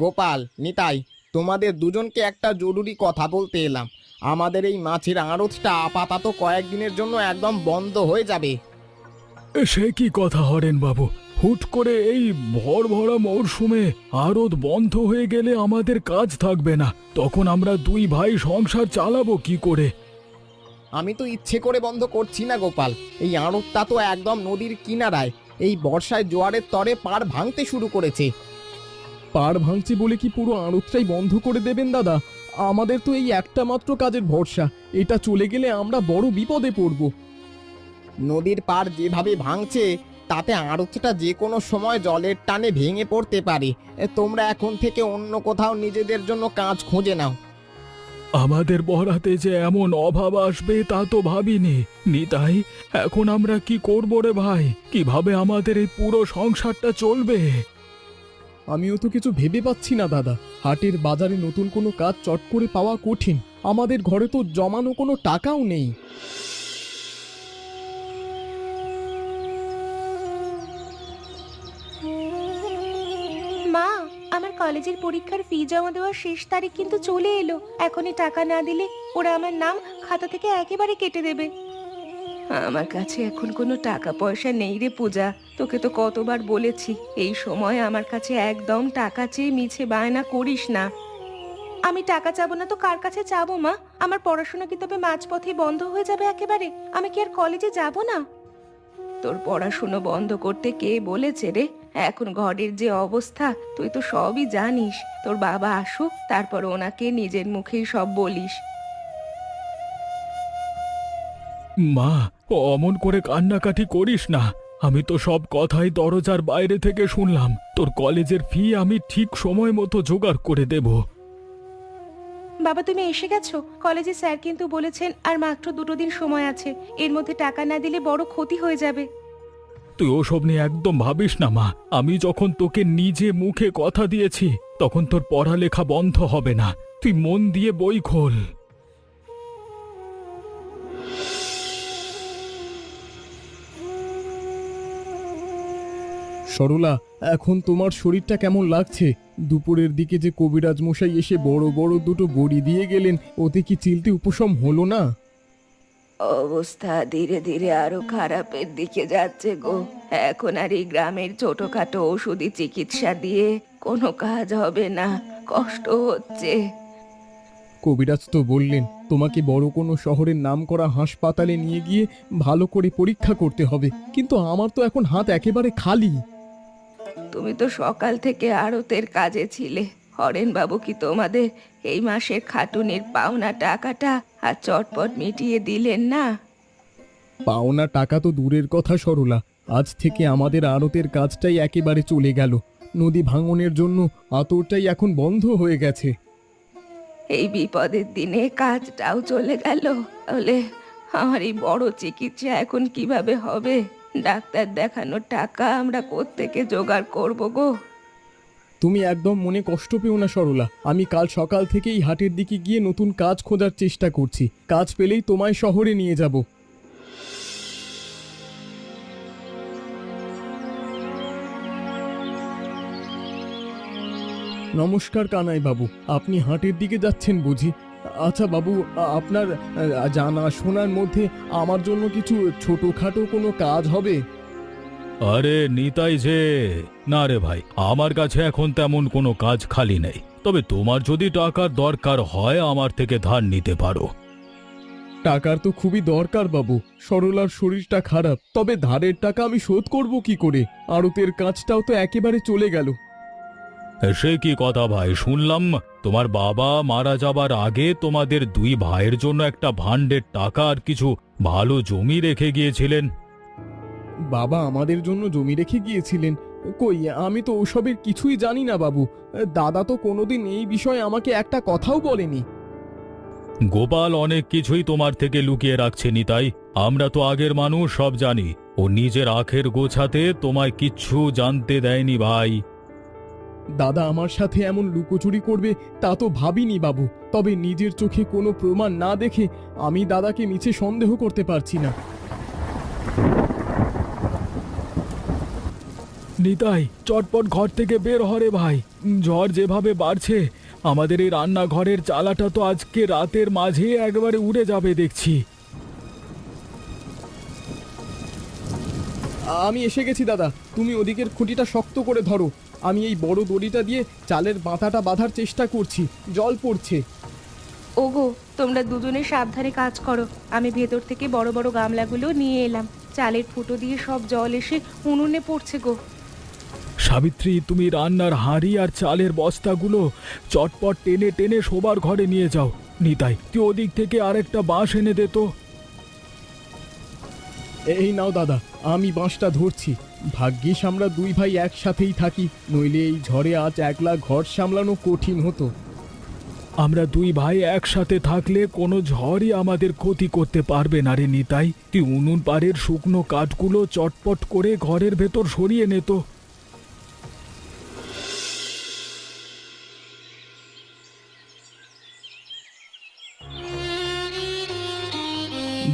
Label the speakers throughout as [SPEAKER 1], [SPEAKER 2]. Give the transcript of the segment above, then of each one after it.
[SPEAKER 1] গোপাল, নিতাই, তোমাদের দুজনকে একটা জরুরি কথা বলতে এলাম। আমাদের এই মাছের আড়তটা আপাতত কয়েকদিনের জন্য একদম বন্ধ হয়ে যাবে।
[SPEAKER 2] সে কি কথা হরেন বাবু? হুট করে এই ভর ভরা মরশুমে আড়ত বন্ধ হয়ে গেলে আমাদের কাজ থাকবে না, তখন আমরা দুই ভাই সংসার চালাবো কি করে?
[SPEAKER 1] আমি তো ইচ্ছে করে বন্ধ করছি না গোপাল। এই আড়তটা তো একদম নদীর কিনারায়। এই বর্ষায় জোয়ারের তরে পাড় ভাঙতে শুরু করেছে। পাড় ভাঙছে বলে কি পুরো আড়তটাই বন্ধ করে দেবেন দাদা? আমাদের তো এই একটা মাত্র কাজের ভরসা। এটা চলে গেলে আমরা বড় বিপদে পড়ব। নদীর পাড় যেভাবে ভাঙছে তাতে আড়তটা যে কোনো সময় জলের টানে ভেঙে পড়তে পারে। তোমরা এখন থেকে অন্য কোথাও নিজেদের জন্য কাজ খুঁজে নাও।
[SPEAKER 2] আমাদের বরাতে যে এমন অভাব আসবে তা তো ভাবিনি নিতাই। এখন আমরা কি করব রে ভাই? কিভাবে আমাদের এই পুরো সংসারটা চলবে?
[SPEAKER 1] আমিও তো কিছু ভেবে পাচ্ছি না দাদা। হাটের বাজারে নতুন কোনো কাজ চট করে পাওয়া কঠিন। আমাদের ঘরে তো জমানো কোনো টাকাও নেই।
[SPEAKER 3] মা, আমার কলেজের পরীক্ষার ফি জমা দেওয়ার শেষ তারিখ কিন্তু চলে এলো। এখনই টাকা না দিলে ওরা আমার নাম খাতা থেকে একেবারে কেটে দেবে। আমার কাছে এখন কোনো টাকা পয়সা নেই রে পূজা। তোকে তো কতবার বলেছি এই সময় আমার কাছে একদম টাকা চেয়ে মিছে বায়না করিস না। আমি টাকা চাবো না তো কার কাছে চাবো মা? আমার পড়াশোনা কি তবে মাঝপথেই বন্ধ হয়ে যাবে একেবারে? আমি কি আর কলেজে যাব না? তোর পড়াশুনো বন্ধ করতে কে বলেছে রে? এখন ঘরের যে অবস্থা তুই তো সবই জানিস। তোর বাবা আসুক, তারপর ওনাকে নিজের মুখেই সব বলিস।
[SPEAKER 2] মা, অমন করে কান্নাকাটি করিস না। আমি তো সব কথাই দরজার বাইরে থেকে শুনলাম। তোর কলেজের ফি আমি ঠিক সময় মতো জোগাড় করে দেব।
[SPEAKER 3] বাবা, তুমি এসে গেছো? কলেজে স্যার কিন্তু বলেছেন আর মাত্র 2 দিন সময় আছে। এর মধ্যে টাকা না দিলে বড় ক্ষতি হয়ে যাবে।
[SPEAKER 2] তুই ওসব নিয়ে একদম ভাবিস না মা। আমি যখন তোকে নিজে মুখে কথা দিয়েছি তখন তোর পড়ালেখা বন্ধ হবে না। তুই মন দিয়ে বই খোল।
[SPEAKER 1] সরলা, এখন তোমার শরীরটা কেমন লাগছে? দুপুরের দিকে যে কবিরাজ মশাই এসে বড় বড় দুটো বড়ি দিয়ে গেলেন, ওতে কি চিলতে উপশম হলো না?
[SPEAKER 3] অবস্থা ধীরে ধীরে আরো খারাপের দিকে যাচ্ছে গো। এখন আর এই গ্রামের ছোটখাটো ওষুধি চিকিৎসা দিয়ে কোনো কাজ হবে না। কষ্ট হচ্ছে।
[SPEAKER 1] কবিরাজ তো বললেন তোমাকে বড় কোনো শহরের নামকরা হাসপাতালে নিয়ে গিয়ে ভালো করে পরীক্ষা করতে হবে, কিন্তু আমার তো এখন হাত একেবারে খালি।
[SPEAKER 3] তুমি তো সকাল থেকে আড়তের কাজে ছিলে। হরেন বাবু কি তোমাদের এই মাসের খাটুনির পাওনা টাকাটা আর চটপট মিটিয়ে দিলেন না?
[SPEAKER 1] পাওনা টাকা তো দূরের কথা সরলা, আজ থেকে আমাদের আড়তের কাজটাই একেবারে চলে গেল। নদী ভাঙনের জন্য আতরটাই এখন বন্ধ হয়ে গেছে।
[SPEAKER 3] এই বিপদের দিনে কাজটাও চলে গেল। তাহলে আমার এই বড় চিকিৎসা এখন কিভাবে হবে? ডাক্তার দেখানোর টাকা আমরা কোত্থেকে জোগাড় করব গো?
[SPEAKER 1] তুমি একদম মনে কষ্ট পেও না সরলা। আমি কাল সকাল থেকেই হাটের দিকে গিয়ে নতুন কাজ খোঁজার চেষ্টা করছি। কাজ পেলেই তোমায় শহরে নিয়ে যাব। নমস্কার কানাই বাবু, আপনি হাটের দিকে যাচ্ছেন বুঝি? আচ্ছা বাবু, আপনার জানাশোনার মধ্যে আমার জন্য কিছু ছোটখাটো কোনো কাজ হবে?
[SPEAKER 2] আরে নিতাই যে, না রে ভাই, আমার কাছে এখন তেমন কোনো কাজ খালি নেই। তবে তোমার যদি টাকার দরকার হয় আমার থেকে ধার নিতে পারো।
[SPEAKER 1] টাকার তো খুবই দরকার বাবু। সরলার শরীরটা খারাপ, তবে ধারের টাকা আমি শোধ করব কি করে? আড়তের কাজটাও তো একেবারে চলে গেল।
[SPEAKER 2] সে কি কথা ভাই, শুনলাম তোমার বাবা মারা যাবার আগে তোমাদের দুই ভাইয়ের জন্য একটা ভাণ্ডের টাকা আর কিছু ভালো জমি রেখে গিয়েছিলেন।
[SPEAKER 1] বাবা আমাদের জন্য জমি রেখে গিয়েছিলেন? কই, আমি তো ওসবের কিছুই জানি না বাবু। দাদা তো কোনোদিন এই বিষয়ে আমাকে একটা কথাও বলেনি।
[SPEAKER 2] গোপাল অনেক কিছুই তোমার থেকে লুকিয়ে রাখছে নিতাই। আমরা তো আগের মানুষ, সব জানি। ও নিজের আখের গোছাতে তোমায় কিচ্ছু জানতে দেয়নি ভাই।
[SPEAKER 1] দাদা আমার সাথে এমন লুকোচুরি করবে তা তো ভাবিনি বাবু। তবে নিজের চোখে কোনো প্রমাণ না দেখে আমি দাদাকে মিছে সন্দেহ করতে পারছি না।
[SPEAKER 2] নিতাই, চটপট ঘর থেকে বের হ রে ভাই। ঝড় যেভাবে বাড়ছে আমাদের এই রান্নাঘরের চালাটা তো আজকে রাতের মাঝে একবারে উড়ে যাবে দেখছি।
[SPEAKER 1] আমি এসে গেছি দাদা, তুমি ওদিকের খুঁটিটা শক্ত করে ধরো, আমি এই বড় দড়িটা দিয়ে চালের মাথাটা বাঁধার চেষ্টা করছি, জল পড়ছে।
[SPEAKER 3] ওগো, তোমরা দুজনে সাবধানে কাজ করো। আমি ভেতর থেকে বড় বড় গামলাগুলো নিয়ে এলাম। চালের ফুটো দিয়ে সব জল এসে উনুনে পড়ছে গো।
[SPEAKER 2] সাবিত্রী, তুমি রান্নার হাঁড়ি আর চালের বস্তাগুলো চটপট টেনে টেনে শোবার ঘরে নিয়ে যাও। নিতাই, তুই ওদিক থেকে আরেকটা বাঁশ এনে দে তো।
[SPEAKER 1] এই নাও দাদা, আমি বাঁশটা ধরছি। ভাগ্যিস আমরা দুই ভাই একসাথেই থাকি, নইলে এই ঝড়ে আজ একলা ঘর সামলানো কঠিন হতো।
[SPEAKER 2] আমরা দুই ভাই একসাথে থাকলে কোনো ঝড়ই আমাদের ক্ষতি করতে পারবে না রে নিতাই। তুই উনুন পাড়ের শুকনো কাঠগুলো চটপট করে ঘরের ভেতর সরিয়ে নে তো।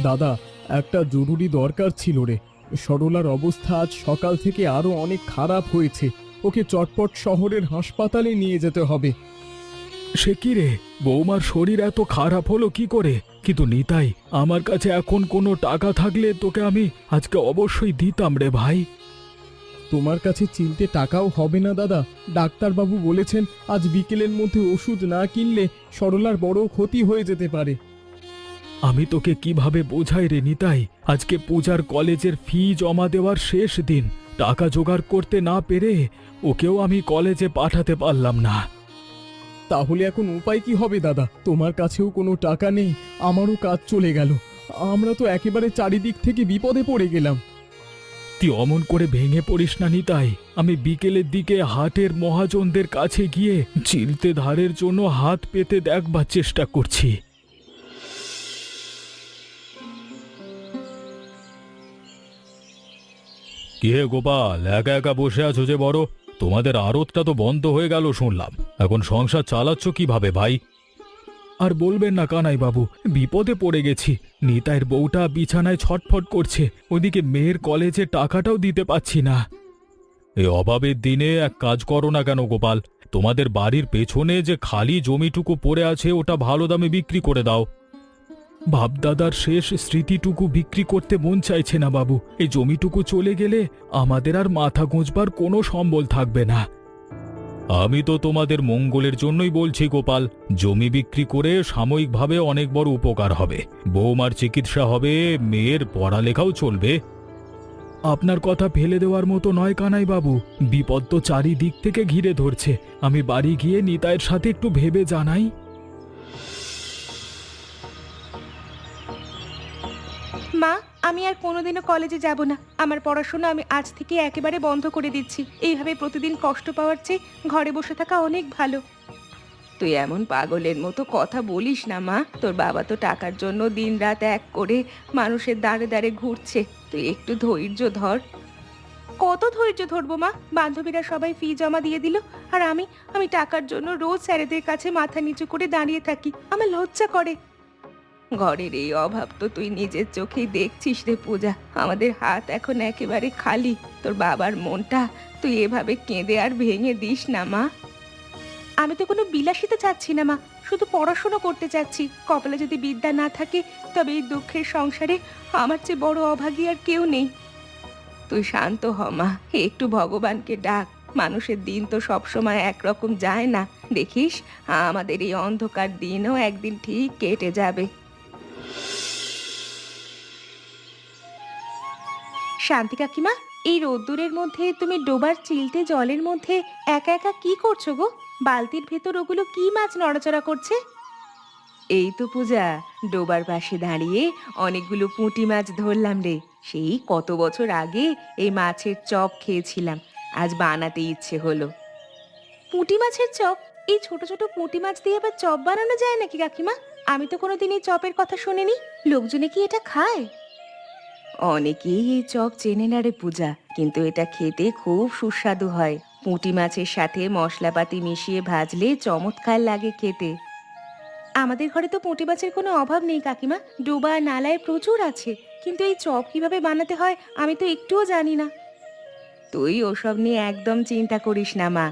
[SPEAKER 1] দাদা, একটা জরুরি দরকার ছিল রে। সরলার অবস্থা আজ সকাল থেকে আরো অনেক খারাপ হয়েছে, ওকে চটপট শহরের হাসপাতালে নিয়ে যেতে হবে।
[SPEAKER 2] সে কি রে, বৌমার শরীর এত খারাপ হলো কি করে? কিন্তু নিতাই, আমার কাছে এখন কোনো টাকা থাকলে তোকে আমি আজকে অবশ্যই দিতাম রে ভাই।
[SPEAKER 1] তোমার কাছে চিনতে টাকাও হবে না দাদা। ডাক্তারবাবু বলেছেন আজ বিকেলের মধ্যে ওষুধ না কিনলে সরলার বড় ক্ষতি হয়ে যেতে পারে।
[SPEAKER 2] আমি তোকে কিভাবে বোঝাই রে নিতাই, আজকে পূজার কলেজের ফি জমা দেওয়ার শেষ দিন। টাকা জোগাড় করতে না পেরে ওকেও আমি কলেজে পাঠাতে পারলাম না।
[SPEAKER 1] তাহলে এখন উপায় কি হবে দাদা? তোমার কাছেও কোনো টাকা নেই, আমারও কাজ চলে গেল। আমরা তো একেবারে চারিদিক থেকে বিপদে পড়ে গেলাম।
[SPEAKER 2] তুই অমন করে ভেঙে পড়িস না নিতাই। আমি বিকেলের দিকে হাটের মহাজনদের কাছে গিয়ে চিলতে ধারের জন্য হাত পেতে দেখবার চেষ্টা করছি। কে গোপাল, একা একা বসে আছো যে? বড়, তোমাদের আড়তটা তো বন্ধ হয়ে গেল শুনলাম। এখন সংসার চালাচ্ছ কিভাবে ভাই? আর বলবেন না কানাই বাবু, বিপদে পড়ে গেছি। নিতাইয়ের বউটা বিছানায় ছটফট করছে, ওদিকে মেয়ের কলেজে টাকাটাও দিতে পাচ্ছি না। এই অভাবের দিনে এক কাজ করো না কেন গোপাল, তোমাদের বাড়ির পেছনে যে খালি জমিটুকু পড়ে আছে ওটা ভালো দামে বিক্রি করে দাও। বাপদাদার শেষ স্মৃতিটুকু বিক্রি করতে মন চাইছে না বাবু। এই জমিটুকু চলে গেলে আমাদের আর মাথা গোঁজবার কোনো সম্বল থাকবে না। আমি তো তোমাদের মঙ্গলের জন্যই বলছি গোপাল, জমি বিক্রি করে সাময়িকভাবে অনেক বড় উপকার হবে। বৌমার চিকিৎসা হবে, মেয়ের পড়ালেখাও চলবে। আপনার কথা ফেলে দেওয়ার মতো নয় কানাই বাবু, বিপদ তো চারিদিক থেকে ঘিরে ধরছে। আমি বাড়ি গিয়ে নিতাইয়ের সাথে একটু ভেবে জানাই।
[SPEAKER 3] মা, আমি আর কোনোদিনও কলেজে যাব না। আমার পড়াশোনা আমি আজ থেকে একেবারে বন্ধ করে দিচ্ছি। এইভাবে প্রতিদিন কষ্ট পাওয়ার চেয়ে ঘরে বসে থাকা অনেক ভালো। তুই এমন পাগলের মতো কথা বলিস না মা। তোর বাবা তো টাকার জন্য দিনরাত এক করে মানুষের দাঁড়ে দাঁড়ে ঘুরছে। তুই একটু ধৈর্য ধর। কত ধৈর্য ধরবো মা? বান্ধবীরা সবাই ফি জমা দিয়ে দিল, আর আমি টাকার জন্য রোজ স্যারেদের কাছে মাথা নিচু করে দাঁড়িয়ে থাকি। আমার লজ্জা করে। ঘরের এই অভাব তো তুই নিজের চোখেই দেখছিস রে পূজা। আমাদের হাত এখন একেবারে খালি। তোর বাবার মনটা তুই এভাবে কেঁদে আর ভেঙে দিস না মা। আমি তো কোনো বিলাসিতা চাচ্ছি না মা, শুধু পড়াশোনা করতে চাচ্ছি। কপালে যদি বিদ্যা না থাকে তবে এই দুঃখের সংসারে আমার চেয়ে বড় অভাগী আর কেউ নেই। তুই শান্ত হ মা, একটু ভগবানকে ডাক। মানুষের দিন তো সবসময় একরকম যায় না। দেখিস, আমাদের এই অন্ধকার দিনও একদিন ঠিক কেটে যাবে। শান্তি কাকিমা, এই রোদ্দুরের মধ্যে তুমি ডোবার চিলতে জলের মধ্যে একা একা কি করছো গো? বালতির ভেতর ওগুলো কি মাছ নড়াচড়া করছে? এই তো পূজা, ডোবার পাশে দাঁড়িয়ে অনেকগুলো পুঁটি মাছ ধরলাম রে। সেই কত বছর আগে এই মাছের চপ খেয়েছিলাম, আজ বানাতে ইচ্ছে হলো। পুঁটি মাছের চপ? এই ছোট ছোট পুঁটি মাছ দিয়ে আবার চপ বানানো যায় নাকি কাকিমা? আমি তো কোনোদিন এই চপের কথা শুনিনি। লোকজনে কি এটা খায়? অনেকেই এই চপ চেনে না রে পূজা, কিন্তু এটা খেতে খুব সুস্বাদু হয়। পুঁটি মাছের সাথে মশলাপাতি মিশিয়ে ভাজলে চমৎকার লাগে খেতে। আমাদের ঘরে তো পুঁটি মাছের কোনো অভাব নেই কাকিমা, ডোবা নালায় প্রচুর আছে। কিন্তু এই চপ কিভাবে বানাতে হয় আমি তো একটুও জানি না। তুই ওসব নিয়ে একদম চিন্তা করিস না মা,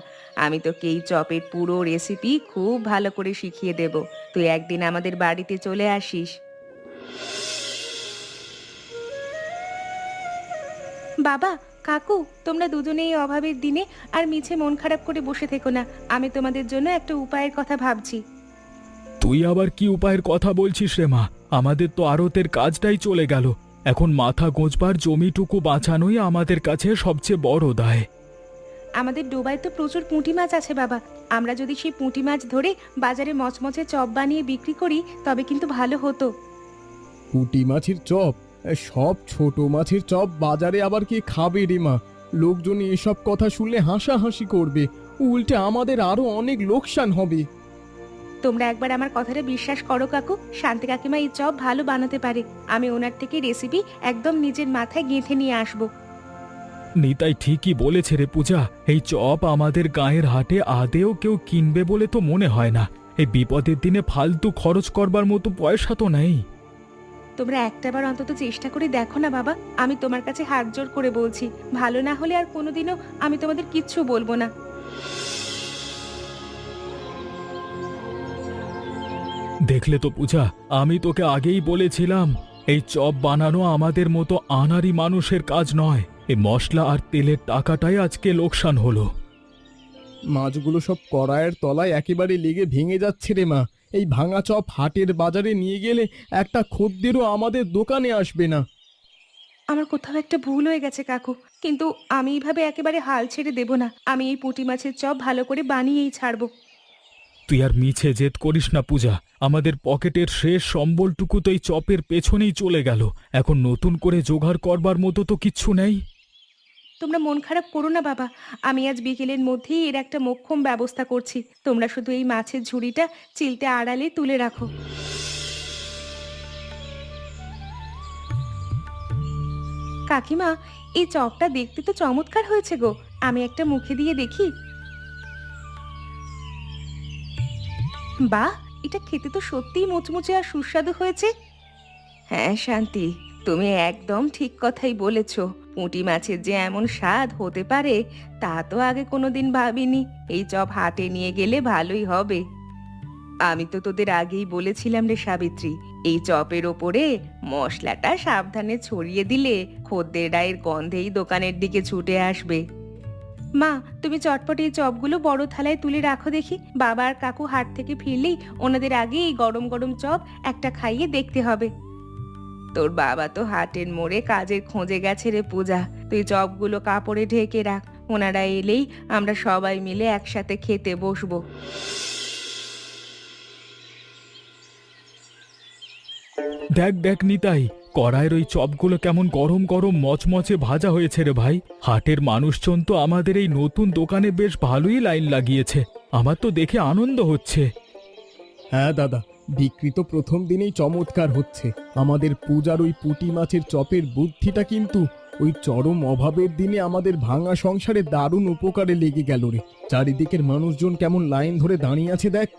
[SPEAKER 3] আমি তোকে এই চপের পুরো রেসিপি খুব ভালো করে শিখিয়ে দেব। তুই একদিন আমাদের বাড়িতে চলে আসিস। বাবা, কাকু, তোমরা দুজনে এই অভাবের দিনে আর মিছে মন খারাপ করে বসে থেকো না। আমি তোমাদের জন্য একটা উপায়ের কথা ভাবছি।
[SPEAKER 2] তুই আবার কি উপায়ের কথা বলছিস রে মা? আমাদের তো আড়তের কাজটাই চলে গেল। এখন মাথা গোঁজবার জমিটুকু বাঁচানোই আমাদের কাছে সবচেয়ে বড় দায়।
[SPEAKER 3] আমাদের ডোবায় তো প্রচুর পুঁটি মাছ আছে বাবা। আমরা যদি সেই পুঁটি মাছ ধরে বাজারে মচমচে চপ বানিয়ে বিক্রি করি তবে কিন্তু ভালো হতো।
[SPEAKER 1] পুঁটি মাছের চপ? সব ছোট মাছের চপ বাজারে আবার কে খাবে রে মা? লোকজন এসব কথা শুনলে হাসাহাসি করবে, উল্টে আমাদের আরো অনেক লোকসান হবে।
[SPEAKER 3] তোমরা একবার আমার কথাটা বিশ্বাস করো কাকু, শান্তি কাকিমা এই চপ ভালো বানাতে পারে। আমি ওনার থেকে রেসিপি একদম নিজের মাথায় গেঁথে নিয়ে আসবো।
[SPEAKER 2] নিতাই ঠিকই বলেছে রে পূজা। এই চপ আমাদের গায়ের হাটে আদেও কেউ কিনবে বলে তো মনে হয় না। এই বিপদের দিনে ফালতু খরচ করবার মতো পয়সা তো নেই।
[SPEAKER 3] তোমরা একটাবার অন্তত চেষ্টা করে দেখো না বাবা। আমি তোমার কাছে হাত জোর করে বলছি, ভালো না হলে আর কোনোদিনও আমি তোমাদের কিচ্ছু বলবো না।
[SPEAKER 2] দেখলে তো পূজা, আমি তোকে আগেই বলেছিলাম এই চপ বানানো আমাদের মতো আনাড়ি মানুষের কাজ নয়। এই মশলা আর তেলের টাকাটাই আজকে লোকসান হলো।
[SPEAKER 1] মাছগুলো সব কড়াইয়ের তলায় একেবারে লেগে ভেঙে যাচ্ছে রে মা। এই ভাঙা চপ হাটের বাজারে নিয়ে গেলে একটা খদ্দেরও আমাদের দোকানে আসবে না।
[SPEAKER 3] আমার কোথাও একটা ভুল হয়ে গেছে কাকু, কিন্তু আমি এইভাবে একেবারে হাল ছেড়ে দেব না। আমি এই পুঁটি মাছের চপ ভালো করে বানিয়েই ছাড়বো।
[SPEAKER 2] তুই আর মিছে জেদ করিস না পূজা। আমাদের পকেটের শেষ সম্বলটুকু তো এই চপের পেছনেই চলে গেল। এখন নতুন করে জোগাড় করবার মতো তো কিচ্ছু নেই।
[SPEAKER 3] তোমরা মন খারাপ করো না বাবা, আমি আজ বিকেলের মধ্যেই এর একটা মোক্ষম ব্যবস্থা করছি। তোমরা শুধু এই মাছের ঝুড়িটা চিলতে আড়ালে তুলে রাখো। কাকিমা, এই চপটা দেখতে তো চমৎকার হয়েছে গো। আমি একটা মুখে দিয়ে দেখি। বাহ, এটা খেতে তো সত্যিই মুচমুচে আর সুস্বাদু হয়েছে। হ্যাঁ শান্তি, তুমি একদম ঠিক কথাই বলেছ। পুঁটি মাছের যে এমন স্বাদ হতে পারে তা তো আগে কোনোদিন ভাবিনি। এই চপ হাটে নিয়ে গেলে ভালোই হবে। আমি তো তোদের আগেই বলেছিলাম রে সাবিত্রী, এই চপের ওপরে মশলাটা সাবধানে ছড়িয়ে দিলে খদ্দেররা এর গন্ধেই দোকানের দিকে ছুটে আসবে। মা, তুমি চটপট এই চপগুলো বড় থালায় তুলে রাখো দেখি। বাবা আর কাকু হাট থেকে ফিরলেই ওনাদের আগে এই গরম গরম চপ একটা খাইয়ে দেখতে হবে। তোর বাবা তো হাটের মোড়ে কাজের খোঁজে গেছে রে পূজা। তুই চপগুলো কাপড়ে ঢেকে রাখ, ওনারা এলেই আমরা সবাই মিলে একসাথে খেতে বসবো।
[SPEAKER 2] দেখ দেখ নিতাই, কড়াইয়ের ওই চপগুলো কেমন গরম গরম মচমচে ভাজা হয়েছে রে ভাই। হাটের মানুষজন তো আমাদের এই নতুন দোকানে বেশ ভালোই লাইন লাগিয়েছে। আমার তো দেখে আনন্দ হচ্ছে।
[SPEAKER 1] হ্যাঁ দাদা, বিক্রি তো প্রথম দিনেই চমৎকার হচ্ছে। আমাদের পূজার ওই পুঁটি মাছের চপের বুদ্ধিটা কিন্তু ওই চরম অভাবের দিনে আমাদের ভাঙা সংসারে দারুণ উপকারে লেগে গেল রে। চারিদিকের মানুষজন কেমন লাইন ধরে দাঁড়িয়ে আছে দেখ।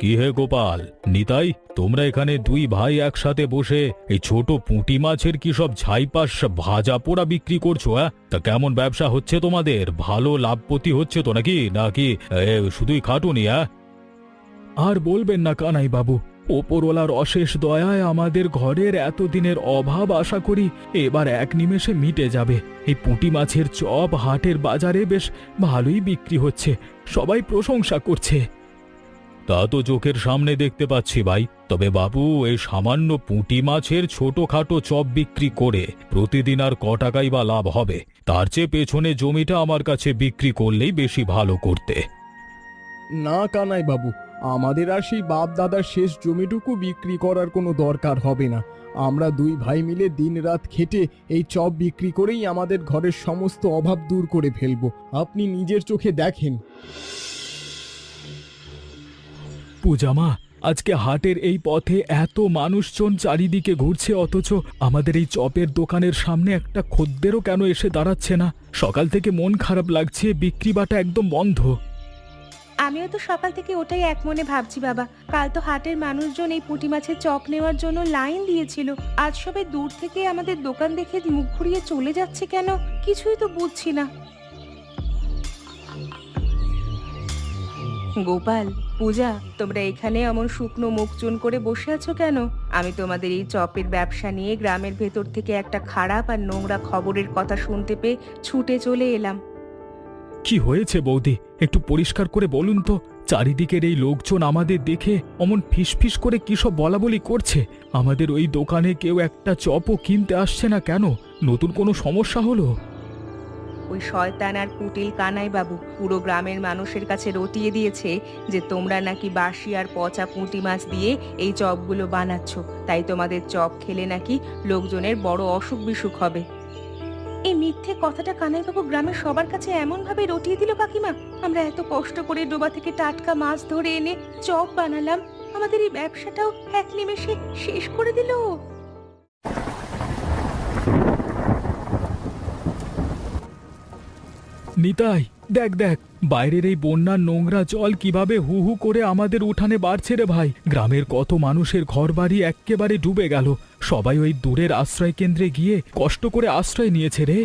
[SPEAKER 2] কি হে গোপাল, নিতাই, তোমরা এখানে দুই ভাই একসাথে বসে এই ছোট পুঁটি মাছের কি সব ছাইপাশ ভাজা পোড়া বিক্রি করছো? তা কেমন ব্যবসা হচ্ছে তোমাদের? ভালো লাভপতি হচ্ছে তো নাকি নাকি শুধুই খাটুনি? আর বলবেন না কানাই বাবু, ওপরওয়ালার অশেষ দয়ায় আমাদের ঘরের এতদিনের অভাব আশা করি এবার এক নিমেষে মিটে যাবে। এই পুঁটি মাছের চপ হাটের বাজারে বেশ ভালোই বিক্রি হচ্ছে, সবাই প্রশংসা করছে। তা তো চোখের সামনে দেখতে পাচ্ছি ভাই। তবে বাবু, এই সামান্য পুঁটি মাছের ছোটখাটো চপ বিক্রি করে প্রতিদিন আর ক টাকাই বা লাভ হবে? তার চেয়ে পেছনে জমিটা আমার কাছে বিক্রি করলেই বেশি ভালো করতে।
[SPEAKER 1] না কানাই বাবু, আমাদের আর সেই বাপ দাদার শেষ জমিটুকু বিক্রি করার কোনো দরকার হবে না। আমরা দুই ভাই মিলে দিনরাত খেটে এই চপ বিক্রি করেই আমাদের ঘরের সমস্ত অভাব দূর করে ফেলবো। আপনি নিজের চোখে দেখেন।
[SPEAKER 2] পূজামা, আজকে হাটের এই পথে এত মানুষজন চারিদিকে ঘুরছে, অথচ আমাদের এই চপের দোকানের সামনে একটা খদ্দেরও কেন এসে দাঁড়াচ্ছে না? সকাল থেকে মন খারাপ লাগছে, বিক্রি বাটা একদম বন্ধ।
[SPEAKER 3] আমিও তো সকাল থেকে ওটাই এক মনে ভাবছি বাবা। কাল তো হাটের মানুষজন এই পুঁটি মাছের চপ নেওয়ার জন্য লাইন দিয়েছিল, আজ সবাই দূর থেকে আমাদের দোকান দেখে মুখ ঘুরিয়ে চলে যাচ্ছে কেন, কিছুই তো বুঝছি না। গোপাল, পূজা, তোমরা এখানে এমন শুকনো মুখ চুন করে বসে আছো কেন? আমি তোমাদের এই চপের ব্যবসা নিয়ে গ্রামের ভেতর থেকে একটা খারাপ আর নোংরা খবরের কথা শুনতে পেয়ে ছুটে চলে এলাম।
[SPEAKER 2] কি হয়েছে বৌদি, একটু পরিষ্কার করে বলুন তো। চারিদিকের এই লোকজন আমাদের দেখে অমন ফিসফিস করে কি সব বলাবলি করছে। আমাদের ওই দোকানে কেউ একটা চপও কিনতে আসছে না কেন? নতুন কোনো সমস্যা হলো?
[SPEAKER 3] ওই শয়তান আর কুটিল কানাই বাবু পুরো গ্রামের মানুষের কাছে রটিয়ে দিয়েছে যে তোমরা নাকি বাসি আর পচা পুঁটি মাছ দিয়ে এই চপগুলো বানাচ্ছ, তাই তোমাদের চপ খেলে নাকি লোকজনের বড় অসুখ বিসুখ হবে। এই মিথ্যে কথাটা কানাইবাবু গ্রামের সবার কাছে এমন ভাবে রটিয়ে দিল কাকিমা। আমরা এত কষ্ট করে ডোবা থেকে টাটকা মাছ ধরে এনে চপ বানালাম, আমাদের এই ব্যবসাটাও এক নিমেষে শেষ করে দিল।
[SPEAKER 2] নিতাই, দেখ দেখ, বাইরের এই বন্যার নোংরা জল কিভাবে হু হু করে আমাদের উঠানে বাড়ছে রে ভাই। গ্রামের কত মানুষের ঘরবাড়ি এক্কেবারে ডুবে গেল। সবাই ওই দূরের আশ্রয় কেন্দ্রে গিয়ে কষ্ট করে আশ্রয় নিয়েছে রে।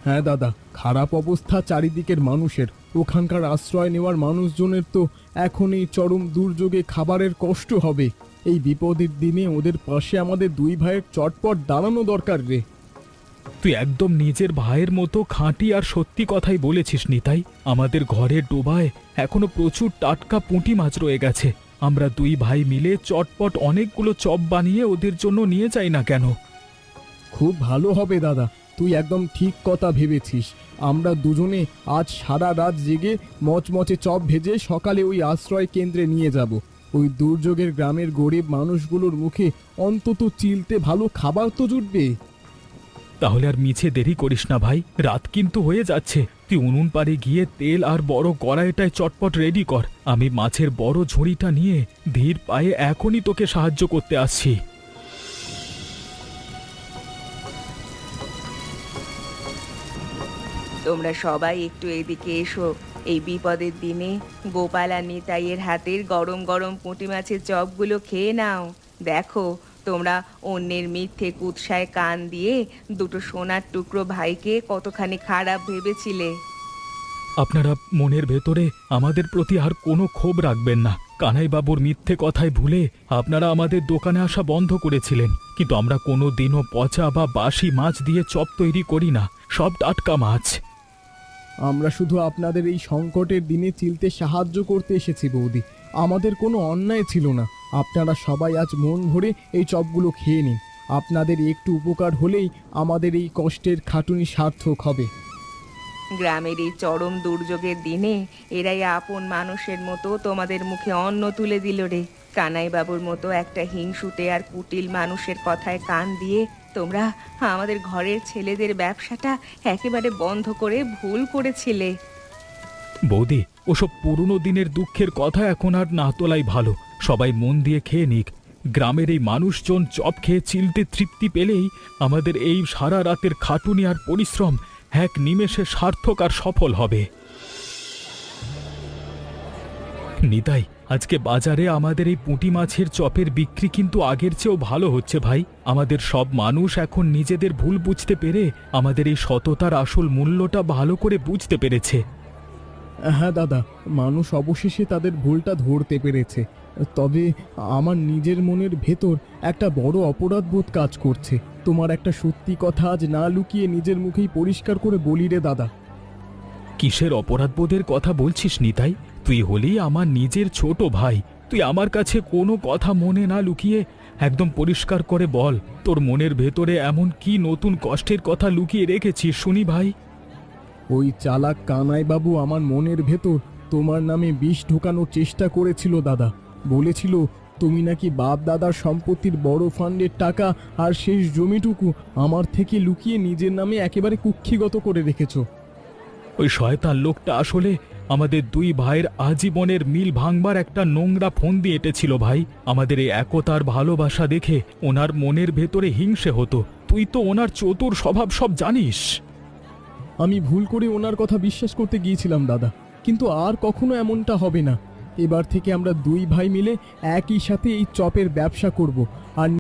[SPEAKER 1] হ্যাঁ দাদা, খারাপ অবস্থা চারিদিকের মানুষের। ওখানকার আশ্রয় নেওয়ার মানুষজনের তো এখন এই চরম দুর্যোগে খাবারের কষ্ট হবে। এই বিপদের দিনে ওদের পাশে আমাদের দুই ভাইয়ের চটপট দাঁড়ানো দরকার রে।
[SPEAKER 2] তুই একদম নিজের ভাইয়ের মতো খাঁটি আর সত্যি কথাই বলেছিস নিতাই। আমাদের ঘরের ডোবায় এখনো প্রচুর টাটকা পুঁটি মাছ রয়ে গেছে। আমরা দুই ভাই মিলে চটপট অনেকগুলো চপ বানিয়ে ওদের জন্য নিয়ে যাই না কেন?
[SPEAKER 1] খুব ভালো হবে দাদা, তুই একদম ঠিক কথা ভেবেছিস। আমরা দুজনে আজ সারা রাত জেগে মচমচে চপ ভেজে সকালে ওই আশ্রয় কেন্দ্রে নিয়ে যাব। ওই দুর্যোগের গ্রামের গরিব মানুষগুলোর মুখে অন্তত চিলতে ভালো খাবার তো জুটবে।
[SPEAKER 2] তাহলে আর মিছে দেরি করিস না ভাই, রাত কিন্তু হয়ে যাচ্ছে। তুই উনুন পাড়ে গিয়ে তেল আর বড় কড়াইটায় চটপট রেডি কর। আমি মাছের বড় ঝুড়িটা নিয়ে ধীর পায়ে এখনই তোকে সাহায্য করতে আসছি।
[SPEAKER 3] তোমরা সবাই একটু এদিকে এসো। এই বিপদের দিনে গোপাল আর নিতাইয়ের হাতের গরম গরম পুঁটি মাছের চপগুলো খেয়ে নাও। দেখো, তোমরা অন্যের মিথ্যে কুৎসায় কান দিয়ে দুটো সোনার টুকরো ভাইকে কতখানি খারাপ ভেবেছিলে।
[SPEAKER 2] আপনারা মনের ভেতরে আমাদের প্রতি আর কোনো ক্ষোভ রাখবেন না। কানাইবাবুর মিথ্যে কথায় ভুলে আপনারা আমাদের দোকানে আসা বন্ধ করেছিলেন, কিন্তু আমরা কোনো দিনও পচা বা বাসি মাছ দিয়ে চপ তৈরি করি না, সব টাটকা মাছ।
[SPEAKER 1] আমরা শুধু আপনাদের এই সংকটের দিনে চিলতে সাহায্য করতে এসেছি বৌদি। আমাদের কোনো অন্যায় ছিল না। আপনারা সবাই আজ মন ভরে এই চপগুলো খেয়ে নিন। আপনাদের একটু উপকার হলেই আমাদের এই কষ্টের খাটুনি সার্থক হবে।
[SPEAKER 3] গ্রামের এই চরম দুর্যোগের দিনে এরাই আপন মানুষের মতো তোমাদের মুখে অন্ন তুলে দিল রে। কানাই বাবুর মতো একটা হিংসুটে আর কুটিল মানুষের কথায় কান দিয়ে তোমরা আমাদের ঘরের ছেলেদের ব্যবসাটা একেবারে বন্ধ করে ভুল করেছিলে।
[SPEAKER 2] বৌদি, ওসব পুরনো দিনের দুঃখের কথা এখন আর না তোলাই ভালো। সবাই মন দিয়ে খেয়ে নিক। গ্রামের এই মানুষজন চপ খেয়ে চিলতে তৃপ্তি পেলেই আমাদের এই সারা রাতের খাটুনি আর পরিশ্রম এক নিমেষে সার্থক আর সফল হবে। নিতাই, আজকে বাজারে আমাদের এই পুঁটি মাছের চপের বিক্রি কিন্তু আগের চেয়েও ভালো হচ্ছে ভাই। আমাদের সব মানুষ এখন নিজেদের ভুল বুঝতে পেরে আমাদের এই সততার আসল মূল্যটা ভালো করে বুঝতে পেরেছে।
[SPEAKER 1] হ্যাঁ দাদা, মানুষ অবশেষে তাদের ভুলটা ধরতে পেরেছে। তবে আমার নিজের মনের ভেতর একটা বড় অপরাধবোধ কাজ করছে। তোমার একটা সত্যি কথা আজ না লুকিয়ে নিজের মুখেই পরিষ্কার করে বলি রে দাদা।
[SPEAKER 2] কিসের অপরাধবোধের কথা বলছিস নিতাই? তুই হলি আমার নিজের ছোট ভাই। তুই আমার কাছে কোনো কথা মনে না লুকিয়ে একদম পরিষ্কার করে বল, তোর মনের ভেতরে এমন কি নতুন কষ্টের কথা লুকিয়ে রেখেছিস শুনি ভাই।
[SPEAKER 1] ওই চালাক কানাইবাবু আমার মনের ভেতর তোমার নামে বিষ ঢোকানোর চেষ্টা করেছিল দাদা। বলেছিল তুমি নাকি বাপ দাদার সম্পত্তির বড় ফান্ডের টাকা আর শেষ জমিটুকু আমার থেকে লুকিয়ে নিজের নামে একেবারে কুক্ষিগত করে রেখেছো।
[SPEAKER 2] ওই শয়তান লোকটা আসলে আমাদের দুই ভাইয়ের আজীবনের মিল ভাঙবার একটা নোংরা ফন্দি এঁটেছিল ভাই। আমাদের এই একতার ভালোবাসা দেখে ওনার মনের ভেতরে হিংসে হতো। তুই তো ওনার চতুর স্বভাব সব জানিস।
[SPEAKER 1] আমি ভুল করে ওনার কথা বিশ্বাস করতে গিয়েছিলাম দাদা, কিন্তু আর কখনো এমনটা হবে না। এবার থেকে আমরা দুই ভাই মিলে একই সাথে এই চপের ব্যবসা করব আর